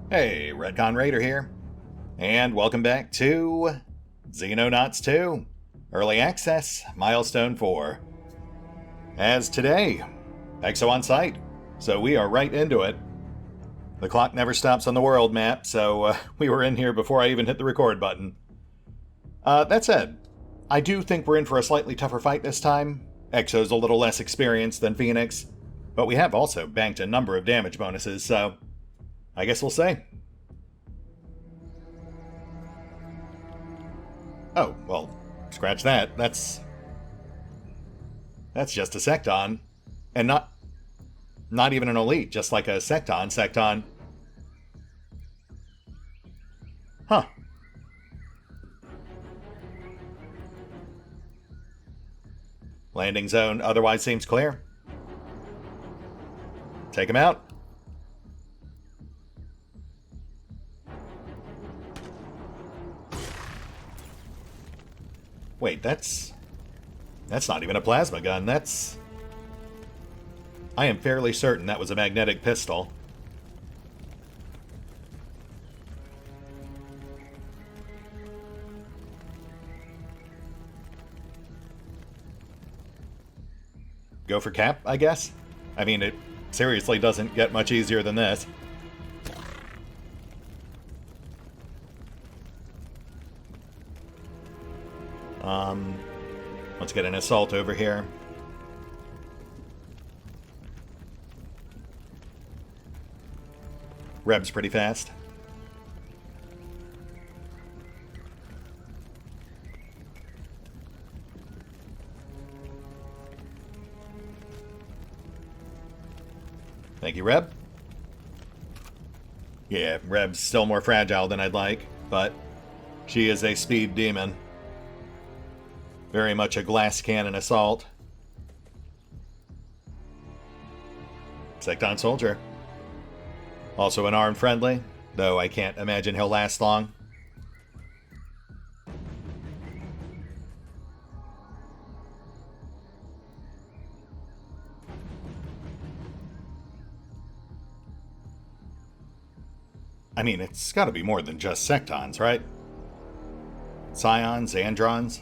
Hey, RetconRaider here, and welcome back to Xenonauts 2, Early Access, Milestone 4. As today, Exo on site, so we are right into it. The clock never stops on the world map, so we were in here before I even hit the record button. That said, I do think we're in for a slightly tougher fight this time. Exo's a little less experienced than Phoenix, but we have also banked a number of damage bonuses, so I guess we'll see. Oh, well, scratch that. That's just a Secton. And not even an elite, just like a Secton. Huh. Landing zone otherwise seems clear. Take him out. Wait, that's not even a plasma gun. I am fairly certain that was a magnetic pistol. Go for cap, I guess? I mean, it seriously doesn't get much easier than this. Let's get an assault over here. Reb's pretty fast. Thank you, Reb. Yeah, Reb's still more fragile than I'd like, but she is a speed demon. Very much a glass cannon assault. Secton soldier. Also an armed friendly, though I can't imagine he'll last long. I mean, it's gotta be more than just Sectons, right? Scions, Androns.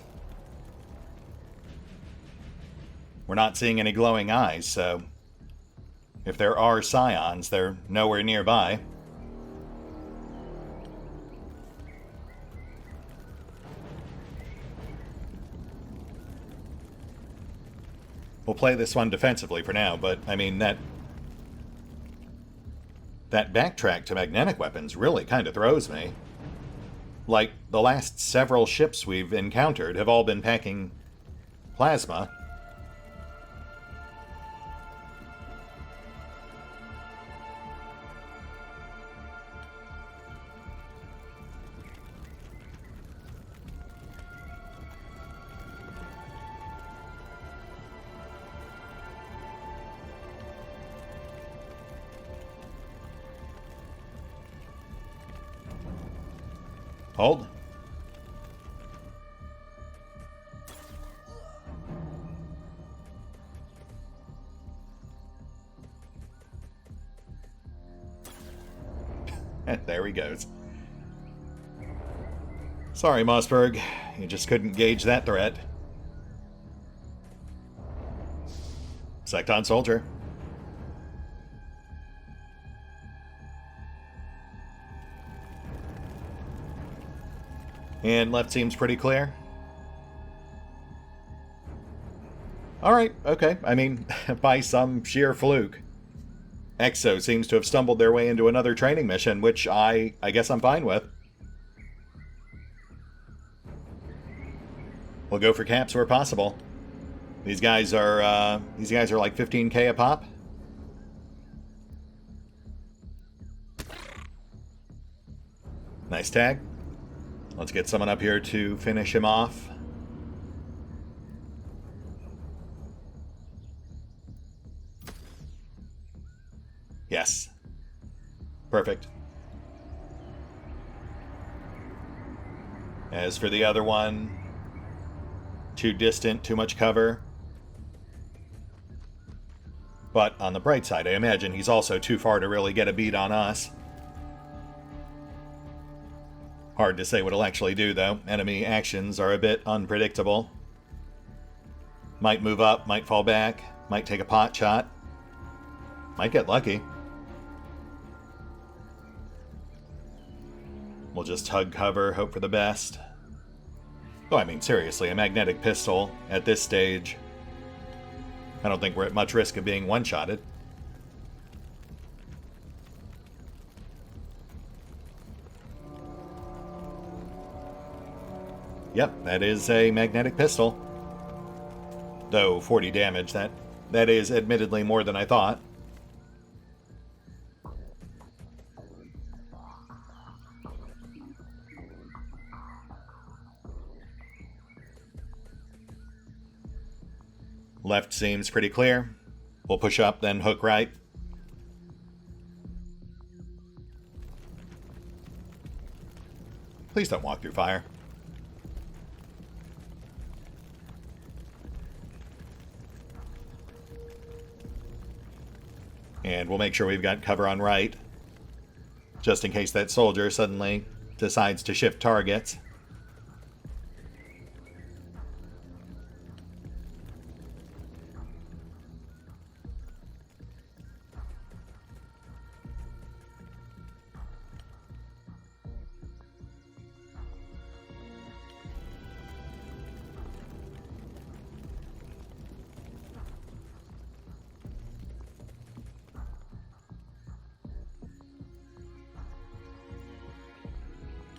We're not seeing any glowing eyes, so if there are Scions, they're nowhere nearby. We'll play this one defensively for now, but I mean, that backtrack to magnetic weapons really kind of throws me. Like, the last several ships we've encountered have all been packing plasma. Hold. There he goes. Sorry, Mossberg. You just couldn't gauge that threat. Secton soldier. And left seems pretty clear. Alright, okay. I mean, by some sheer fluke. Exo seems to have stumbled their way into another training mission, which I guess I'm fine with. We'll go for caps where possible. These guys are like 15k a pop. Nice tag. Let's get someone up here to finish him off. Yes. Perfect. As for the other one, too distant, too much cover. But on the bright side, I imagine he's also too far to really get a beat on us. Hard to say what it'll actually do, though. Enemy actions are a bit unpredictable. Might move up, might fall back, might take a pot shot. Might get lucky. We'll just hug cover, hope for the best. Oh, I mean, seriously, a magnetic pistol at this stage. I don't think we're at much risk of being one-shotted. Yep, that is a magnetic pistol. Though 40 damage, that is admittedly more than I thought. Left seems pretty clear. We'll push up, then hook right. Please don't walk through fire. And we'll make sure we've got cover on right, just in case that soldier suddenly decides to shift targets.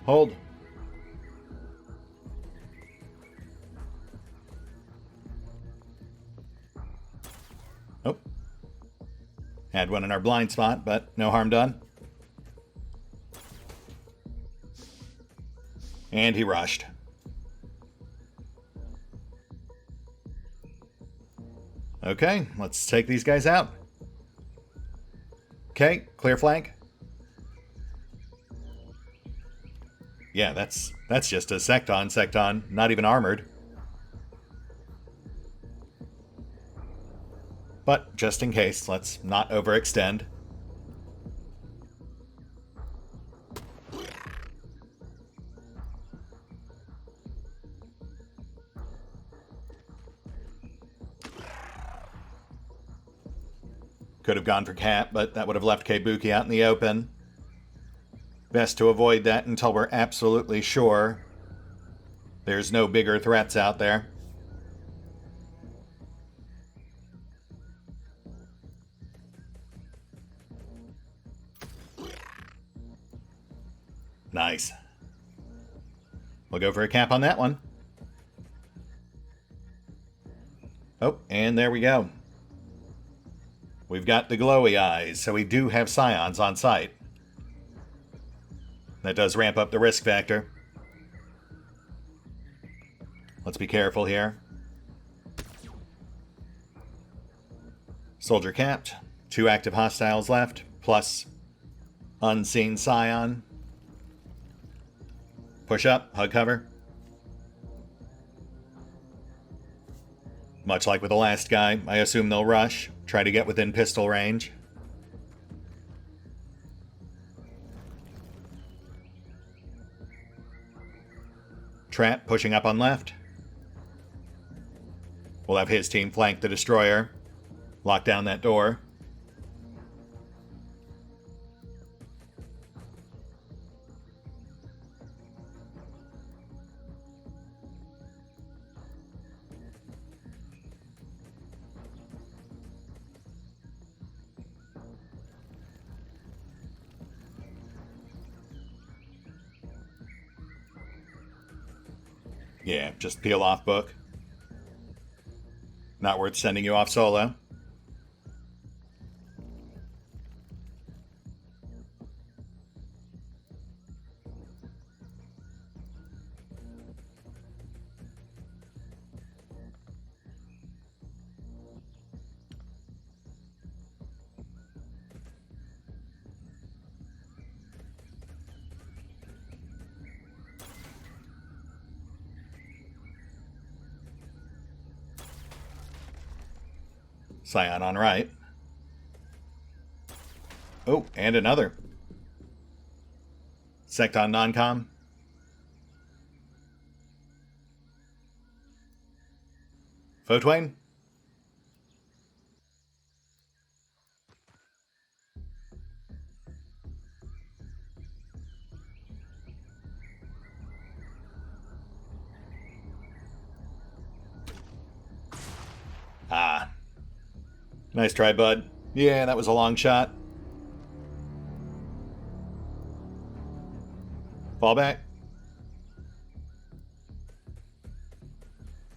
Hold. Oh. Had one in our blind spot, but no harm done. And he rushed. Okay, let's take these guys out. Okay, clear flank. Yeah, that's just a Secton, not even armored. But just in case, let's not overextend. Could have gone for Cap, but that would have left Kabuki out in the open. Best to avoid that until we're absolutely sure there's no bigger threats out there. Nice. We'll go for a cap on that one. Oh, and there we go. We've got the glowy eyes, so we do have scions on site. That does ramp up the risk factor. Let's be careful here. Soldier capped. 2 active hostiles left, plus unseen scion. Push up, hug cover. Much like with the last guy, I assume they'll rush, try to get within pistol range. Trap pushing up on left. We'll have his team flank the destroyer. Lock down that door. Yeah, just peel off book. Not worth sending you off solo. Scion on right. Oh, and another. Secton non-com. Fotwain? Ah. Nice try, bud. Yeah, that was a long shot. Fall back.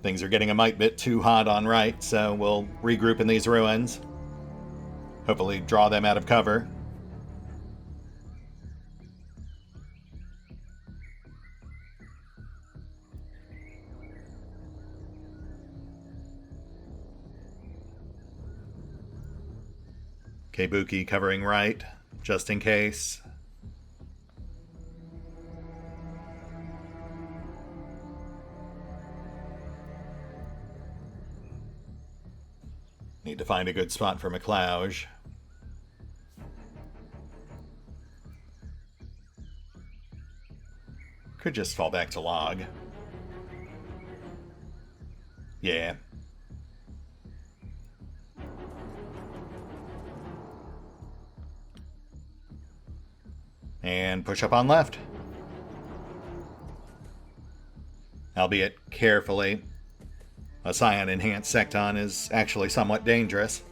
Things are getting a mite bit too hot on right, so we'll regroup in these ruins. Hopefully draw them out of cover. Kabuki covering right, just in case. Need to find a good spot for McLeod. Could just fall back to log. Yeah. And push up on left. Albeit carefully. A Scion-enhanced Secton is actually somewhat dangerous.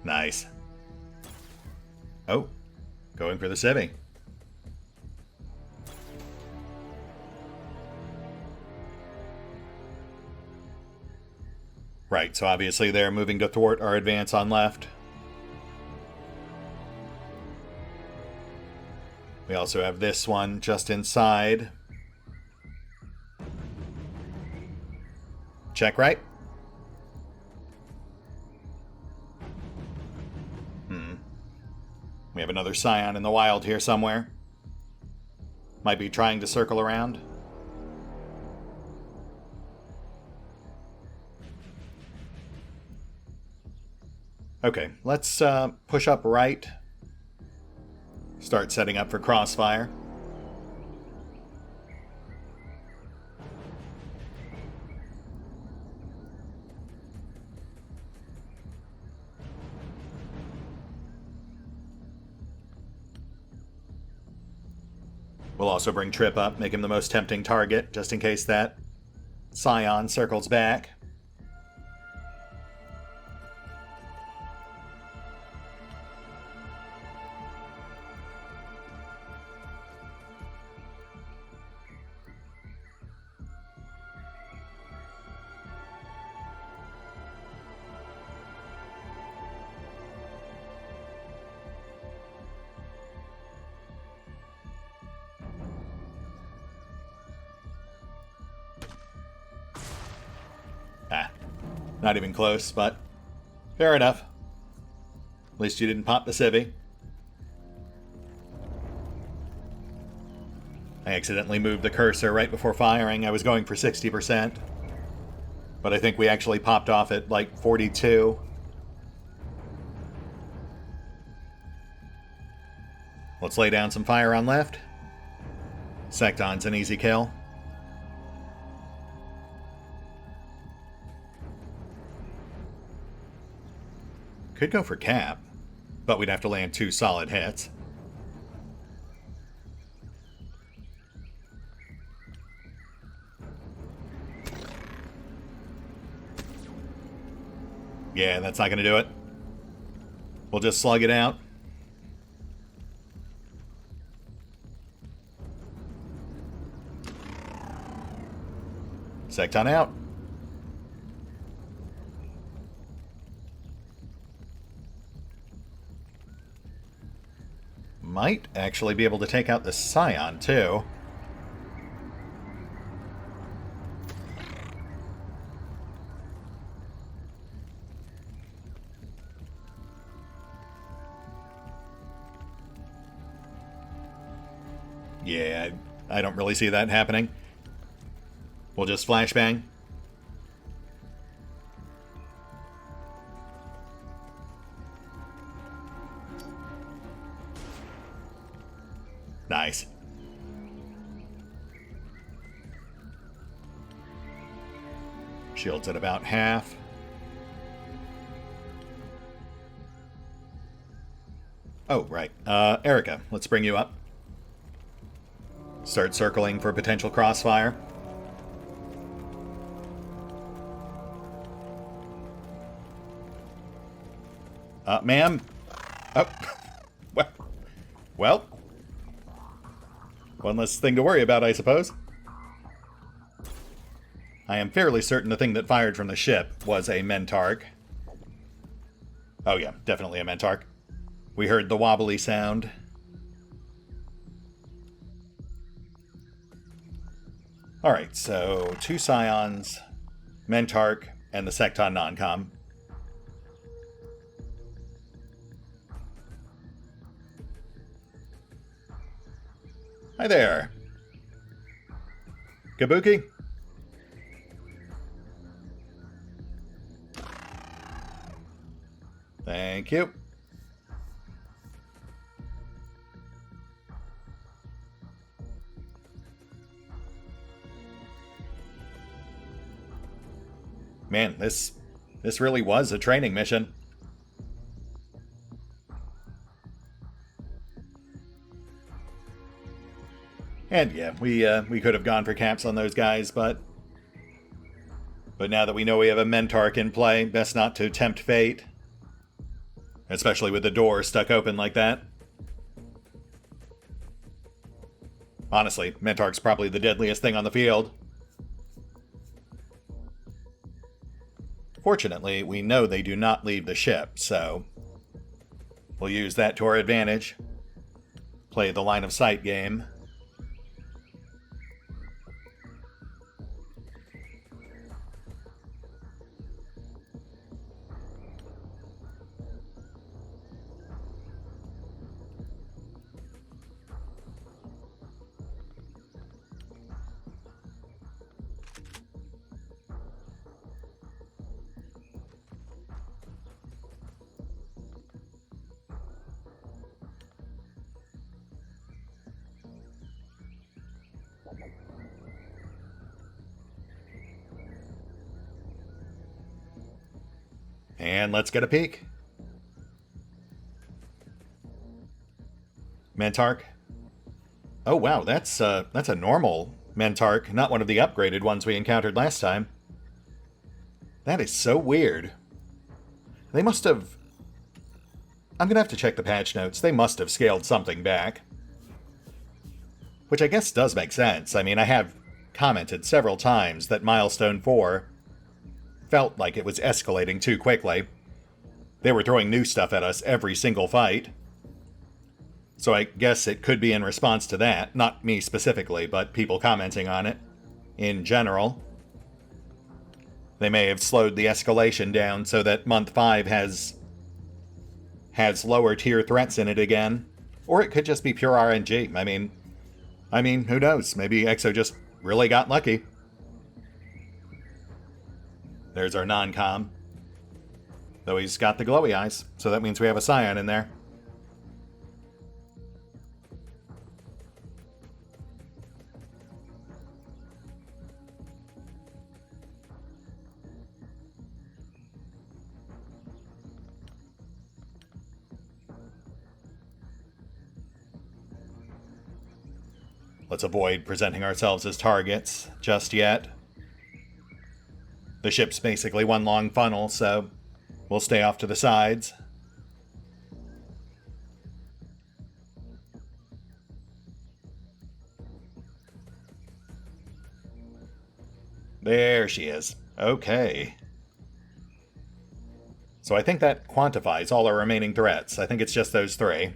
Nice. Oh, going for the civvy. Right, so obviously they're moving to thwart our advance on left. We also have this one just inside. Check right. We have another Scion in the wild here somewhere. Might be trying to circle around. Okay, let's push up right. Start setting up for crossfire. We'll also bring Trip up, make him the most tempting target, just in case that Scion circles back. Not even close, but fair enough. At least you didn't pop the civvy. I accidentally moved the cursor right before firing. I was going for 60%. But I think we actually popped off at like 42. Let's lay down some fire on left. Secton's an easy kill. Could go for cap, but we'd have to land 2 solid hits. Yeah, that's not going to do it. We'll just slug it out. Secton out. might actually be able to take out the Scion, too. Yeah, I don't really see that happening. We'll just flashbang. Nice. Shield's at about half. Oh, right. Erica, let's bring you up. Start circling for potential crossfire. Ma'am? Oh. Well. One less thing to worry about, I suppose. I am fairly certain the thing that fired from the ship was a Mentark. Oh yeah, definitely a Mentark. We heard the wobbly sound. Alright, so 2 Scions, Mentark, and the Secton non-com. Hi there. Kabuki? Thank you. Man, this really was a training mission. And yeah, we could have gone for caps on those guys, but now that we know we have a Mentark in play, best not to tempt fate. Especially with the door stuck open like that. Honestly, Mentark's probably the deadliest thing on the field. Fortunately, we know they do not leave the ship, so we'll use that to our advantage. Play the line of sight game. And let's get a peek. Mentark. Oh wow, that's a normal Mentark, not one of the upgraded ones we encountered last time. That is so weird. They must have... I'm gonna have to check the patch notes. They must have scaled something back. Which I guess does make sense. I mean, I have commented several times that Milestone 4 felt like it was escalating too quickly. They were throwing new stuff at us every single fight. So I guess it could be in response to that. Not me specifically, but people commenting on it in general. They may have slowed the escalation down so that month 5 has lower tier threats in it again. Or it could just be pure RNG. I mean, who knows? Maybe Exo just really got lucky. There's our non-com. Though he's got the glowy eyes, so that means we have a Scion in there. Let's avoid presenting ourselves as targets just yet. The ship's basically one long funnel, so we'll stay off to the sides. There she is. Okay. So I think that quantifies all our remaining threats. I think it's just those 3.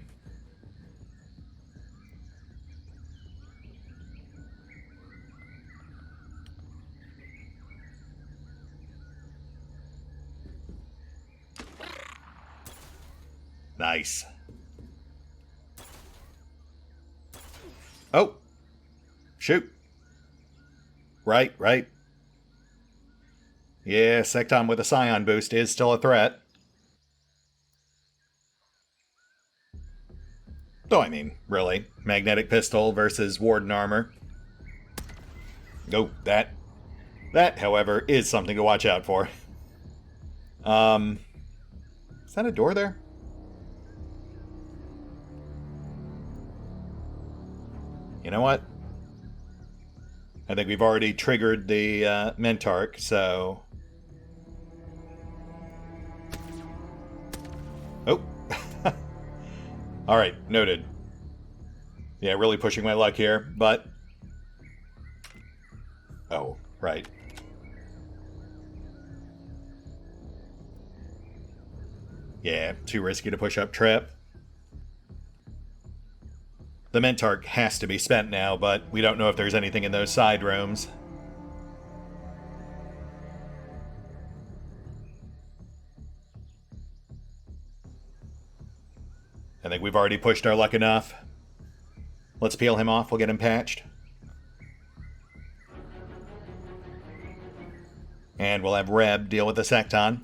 Nice. Oh! Shoot! Right. Yeah, Secton with a Scion boost is still a threat. Though, I mean, really. Magnetic Pistol versus Warden Armor. Oh, that, however, is something to watch out for. Is that a door there? You know what? I think we've already triggered the Mentarch, so... Oh! Alright, noted. Yeah, really pushing my luck here, but... Oh, right. Yeah, too risky to push up Trip. The Mentarch has to be spent now, but we don't know if there's anything in those side rooms. I think we've already pushed our luck enough. Let's peel him off, we'll get him patched. And we'll have Reb deal with the Secton.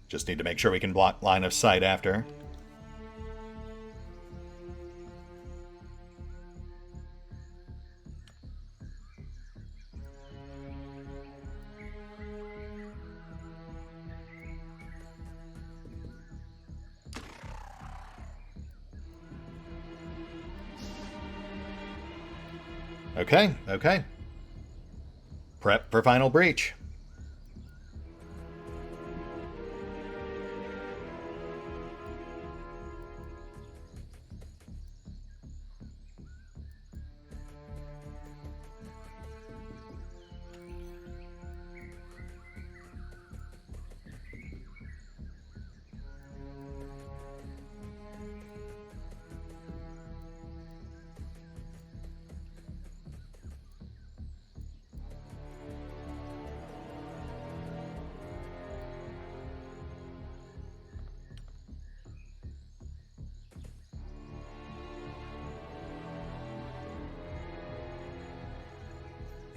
Just need to make sure we can block line of sight after. Okay. Prep for final breach.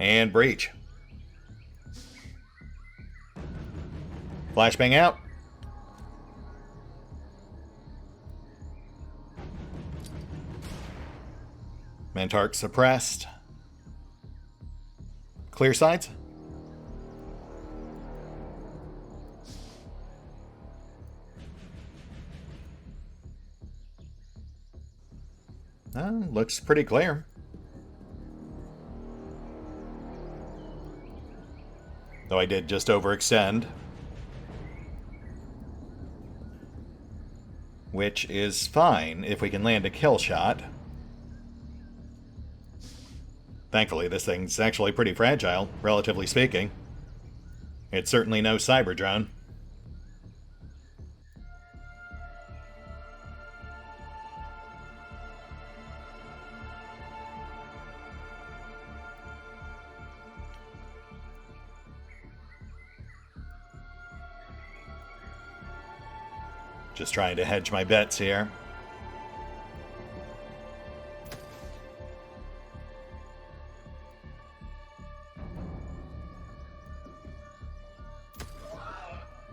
And breach. Flashbang out. Mentarch suppressed. Clear sides. Looks pretty clear. Though I did just overextend. Which is fine if we can land a kill shot. Thankfully, this thing's actually pretty fragile, relatively speaking. It's certainly no cyber drone. Just trying to hedge my bets here.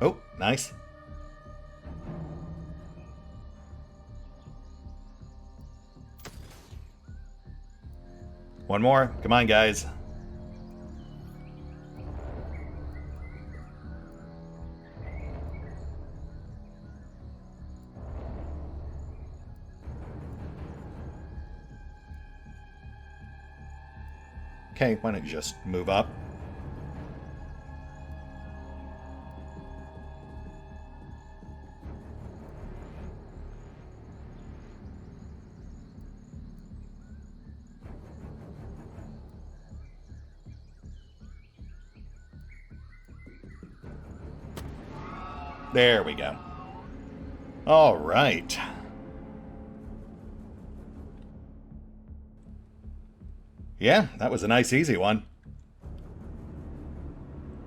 Oh, nice. One more. Come on, guys. Okay, why don't you just move up? There we go. All right. Yeah, that was a nice easy one.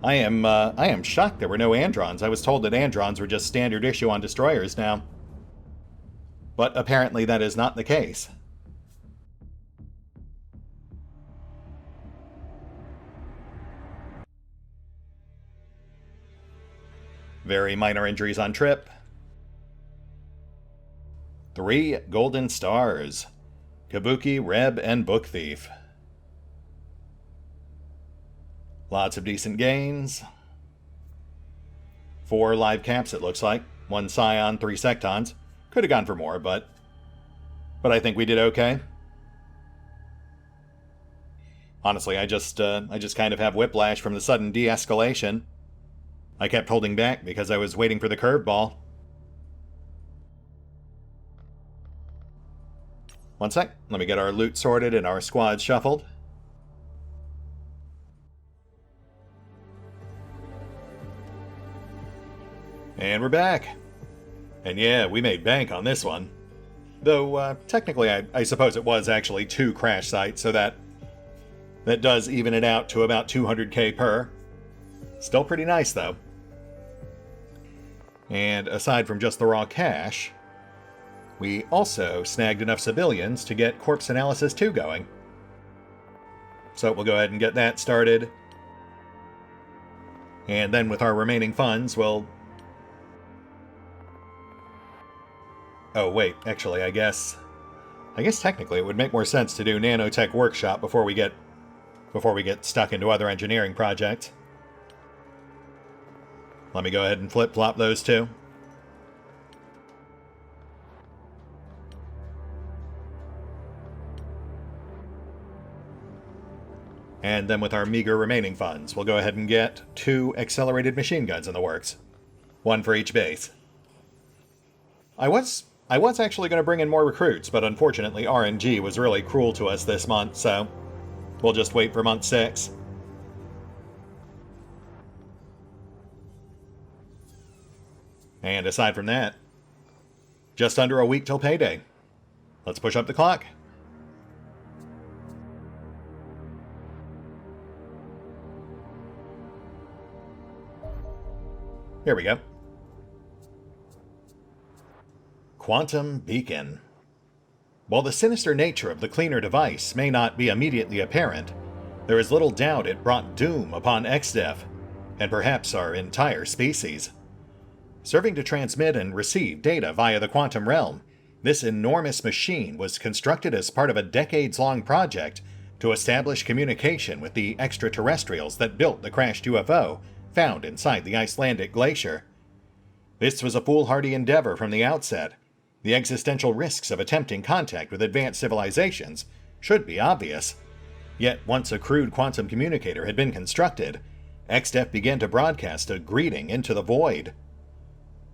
I am shocked there were no Androns. I was told that Androns were just standard issue on destroyers now. But apparently that is not the case. Very minor injuries on trip. 3 golden stars. Kabuki, Reb, and Book Thief. Lots of decent gains. 4 live caps, it looks like. 1 Scion, 3 Sectons. Could have gone for more, but I think we did okay. Honestly, I just kind of have whiplash from the sudden de-escalation. I kept holding back because I was waiting for the curveball. One sec, let me get our loot sorted and our squad shuffled. And we're back. And yeah, we made bank on this one. Though, technically, I suppose it was actually 2 crash sites, so that does even it out to about 200k per. Still pretty nice, though. And aside from just the raw cash, we also snagged enough civilians to get Corpse Analysis 2 going. So we'll go ahead and get that started. And then with our remaining funds, we'll... Oh wait, actually I guess technically it would make more sense to do Nanotech Workshop before we get stuck into other engineering projects. Let me go ahead and flip-flop those 2. And then with our meager remaining funds, we'll go ahead and get 2 accelerated machine guns in the works. 1 for each base. I was actually going to bring in more recruits, but unfortunately RNG was really cruel to us this month, so we'll just wait for month 6. And aside from that, just under a week till payday. Let's push up the clock. Here we go. Quantum Beacon. While the sinister nature of the cleaner device may not be immediately apparent, there is little doubt it brought doom upon XDev, and perhaps our entire species. Serving to transmit and receive data via the quantum realm, this enormous machine was constructed as part of a decades-long project to establish communication with the extraterrestrials that built the crashed UFO found inside the Icelandic glacier. This was a foolhardy endeavor from the outset. The existential risks of attempting contact with advanced civilizations should be obvious. Yet once a crude quantum communicator had been constructed, XDev began to broadcast a greeting into the void.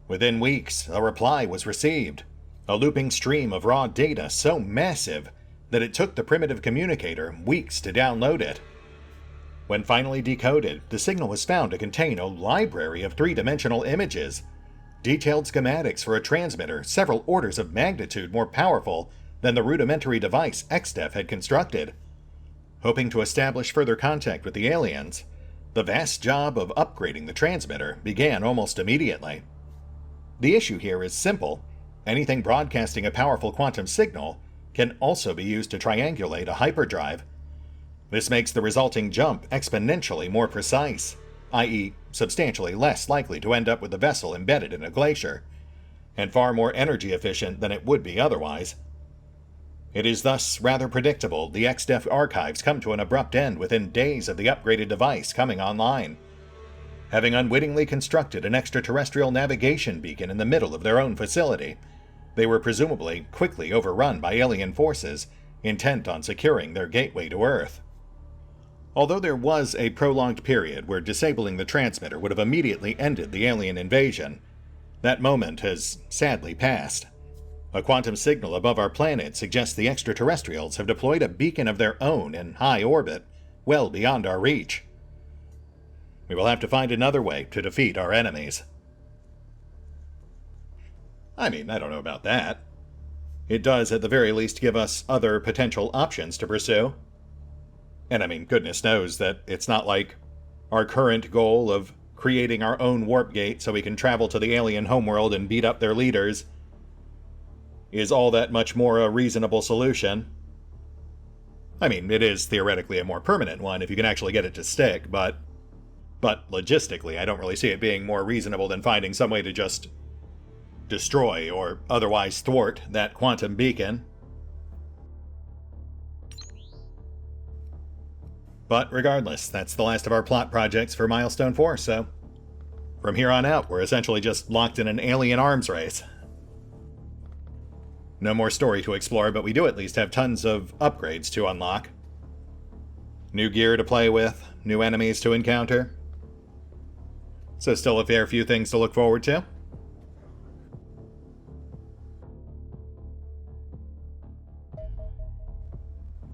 Within weeks, a reply was received, a looping stream of raw data so massive that it took the primitive communicator weeks to download it. When finally decoded, the signal was found to contain a library of 3-dimensional images, detailed schematics for a transmitter several orders of magnitude more powerful than the rudimentary device XDev had constructed. Hoping to establish further contact with the aliens, the vast job of upgrading the transmitter began almost immediately. The issue here is simple. Anything broadcasting a powerful quantum signal can also be used to triangulate a hyperdrive. This makes the resulting jump exponentially more precise, i.e., substantially less likely to end up with the vessel embedded in a glacier, and far more energy efficient than it would be otherwise. It is thus rather predictable the XDev archives come to an abrupt end within days of the upgraded device coming online. Having unwittingly constructed an extraterrestrial navigation beacon in the middle of their own facility, they were presumably quickly overrun by alien forces intent on securing their gateway to Earth. Although there was a prolonged period where disabling the transmitter would have immediately ended the alien invasion, that moment has sadly passed. A quantum signal above our planet suggests the extraterrestrials have deployed a beacon of their own in high orbit, well beyond our reach. We will have to find another way to defeat our enemies. I mean, I don't know about that. It does at the very least give us other potential options to pursue. And I mean, goodness knows that it's not like our current goal of creating our own warp gate so we can travel to the alien homeworld and beat up their leaders is all that much more a reasonable solution. I mean, it is theoretically a more permanent one if you can actually get it to stick, but logistically, I don't really see it being more reasonable than finding some way to just destroy or otherwise thwart that quantum beacon. But regardless, that's the last of our plot projects for Milestone 4, so from here on out, we're essentially just locked in an alien arms race. No more story to explore, but we do at least have tons of upgrades to unlock. New gear to play with, new enemies to encounter. So still a fair few things to look forward to.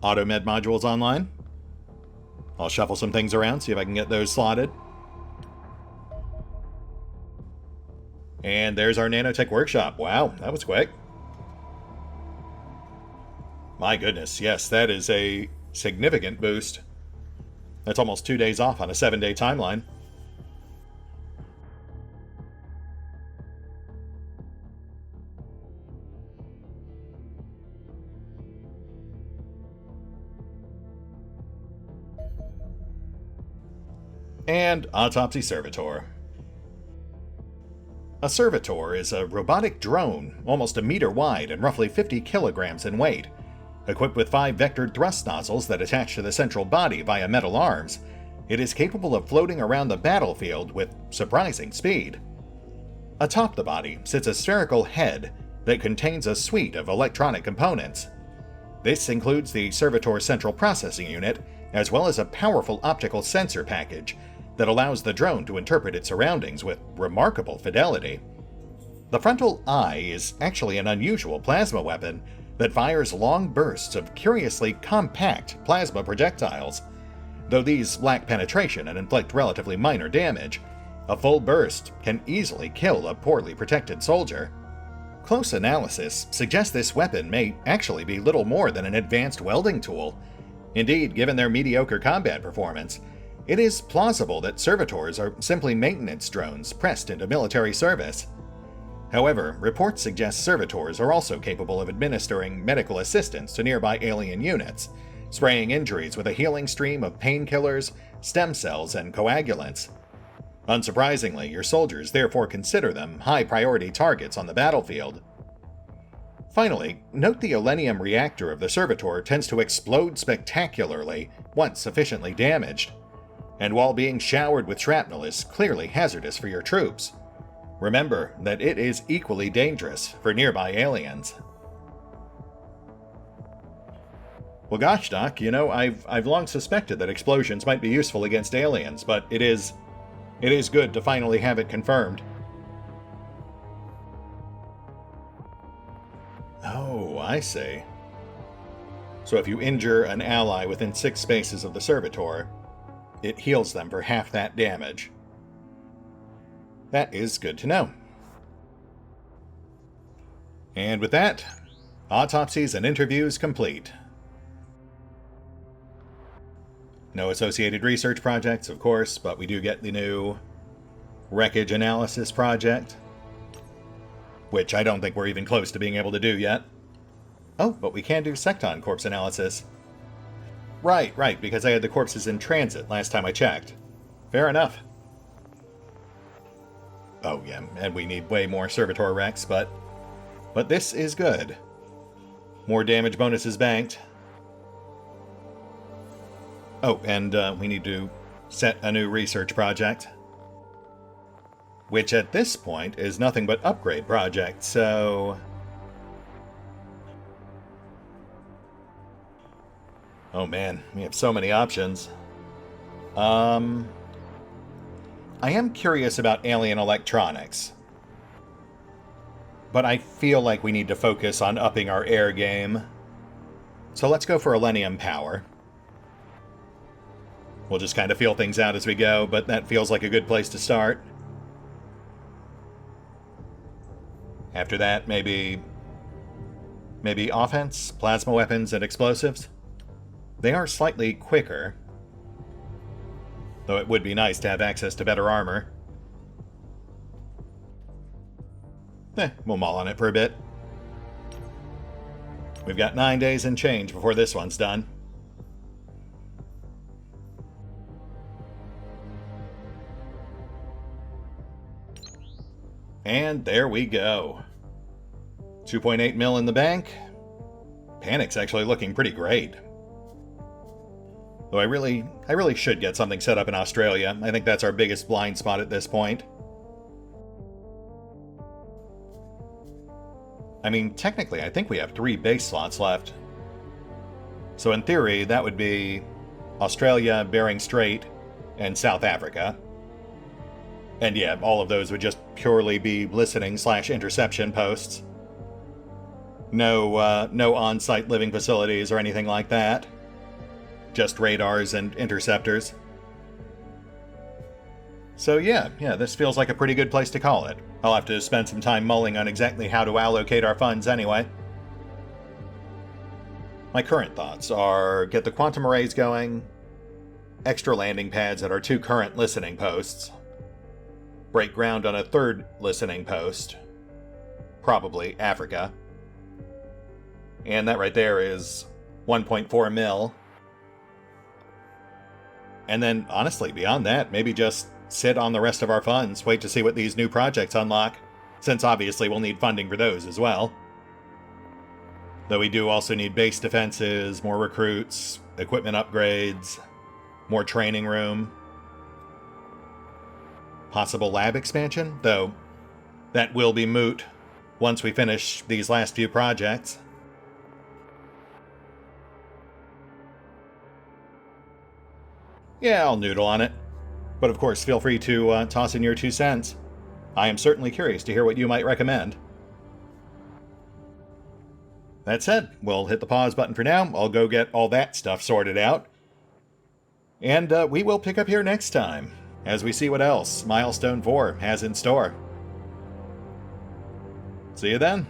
Auto med modules online. I'll shuffle some things around, see if I can get those slotted. And there's our nanotech workshop. Wow, that was quick. My goodness, yes, that is a significant boost. That's almost 2 days off on a 7-day timeline. And Autopsy Servitor. A servitor is a robotic drone, almost a meter wide and roughly 50 kilograms in weight. Equipped with 5 vectored thrust nozzles that attach to the central body via metal arms, it is capable of floating around the battlefield with surprising speed. Atop the body sits a spherical head that contains a suite of electronic components. This includes the servitor's central processing unit, as well as a powerful optical sensor package that allows the drone to interpret its surroundings with remarkable fidelity. The frontal eye is actually an unusual plasma weapon that fires long bursts of curiously compact plasma projectiles. Though these lack penetration and inflict relatively minor damage, a full burst can easily kill a poorly protected soldier. Close analysis suggests this weapon may actually be little more than an advanced welding tool. Indeed, given their mediocre combat performance, it is plausible that servitors are simply maintenance drones pressed into military service. However, reports suggest servitors are also capable of administering medical assistance to nearby alien units, spraying injuries with a healing stream of painkillers, stem cells, and coagulants. Unsurprisingly, your soldiers therefore consider them high-priority targets on the battlefield. Finally, note the Elenium reactor of the servitor tends to explode spectacularly once sufficiently damaged, and while being showered with shrapnel is clearly hazardous for your troops. Remember that it is equally dangerous for nearby aliens. Well gosh, Doc, you know, I've long suspected that explosions might be useful against aliens, but it is good to finally have it confirmed. Oh, I see. So if you injure an ally within 6 spaces of the servitor, it heals them for half that damage. That is good to know. And with that, autopsies and interviews complete. No associated research projects, of course, but we do get the new wreckage analysis project, which I don't think we're even close to being able to do yet. Oh, but we can do Secton corpse analysis. Right, because I had the corpses in transit last time I checked. Fair enough. Oh yeah, and we need way more servitor wrecks, but this is good. More damage bonuses banked. Oh, and we need to set a new research project, which at this point is nothing but upgrade project, so... Oh man, we have so many options. I am curious about alien electronics, but I feel like we need to focus on upping our air game. So let's go for Elenium power. We'll just kind of feel things out as we go, but that feels like a good place to start. After that, maybe offense, plasma weapons, and explosives? they are slightly quicker. Though it would be nice to have access to better armor. We'll mull on it for a bit. We've got 9 days and change before this one's done. And there we go. 2.8 mil in the bank. Panic's actually looking pretty great. Though I really should get something set up in Australia. I think that's our biggest blind spot at this point. I mean, technically, I think we have 3 base slots left. So in theory, that would be Australia, Bering Strait, and South Africa. And yeah, all of those would just purely be listening/interception posts. No on-site living facilities or anything like that. Just radars and interceptors. So yeah, this feels like a pretty good place to call it. I'll have to spend some time mulling on exactly how to allocate our funds anyway. My current thoughts are get the quantum arrays going, extra landing pads at our 2 current listening posts, break ground on a 3rd listening post, probably Africa. And that right there is 1.4 mil. And then, honestly, beyond that, maybe just sit on the rest of our funds, wait to see what these new projects unlock, since obviously we'll need funding for those as well. Though we do also need base defenses, more recruits, equipment upgrades, more training room. Possible lab expansion, though that will be moot once we finish these last few projects. Yeah, I'll noodle on it. But of course, feel free to toss in your 2 cents. I am certainly curious to hear what you might recommend. That said, we'll hit the pause button for now. I'll go get all that stuff sorted out. And we will pick up here next time, as we see what else Milestone 4 has in store. See you then.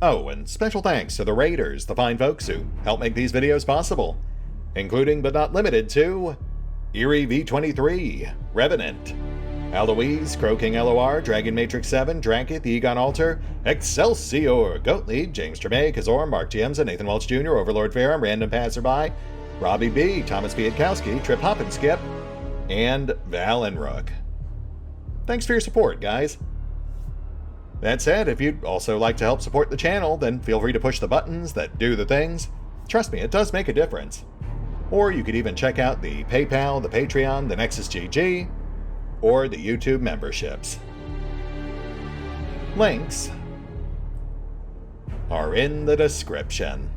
Oh, and special thanks to the Raiders, the fine folks who help make these videos possible, including but not limited to Eerie V23, Revenant, Alois, CrowkingLoR, Dragon Matrix 7, Drakiith, EgonAlter, Exsellsior, Gottlieb, James Trimmier, Kazorm, Mark Giemza, Nathan Welch Jr., OverlordPherom, RandomPassrby, RobbyB, Tomasz Piątkowski, Triphoppenskip, and Valinrook. Thanks for your support, guys. That said, if you'd also like to help support the channel, then feel free to push the buttons that do the things. Trust me, it does make a difference. Or you could even check out the PayPal, the Patreon, the Nexus GG, or the YouTube memberships. Links are in the description.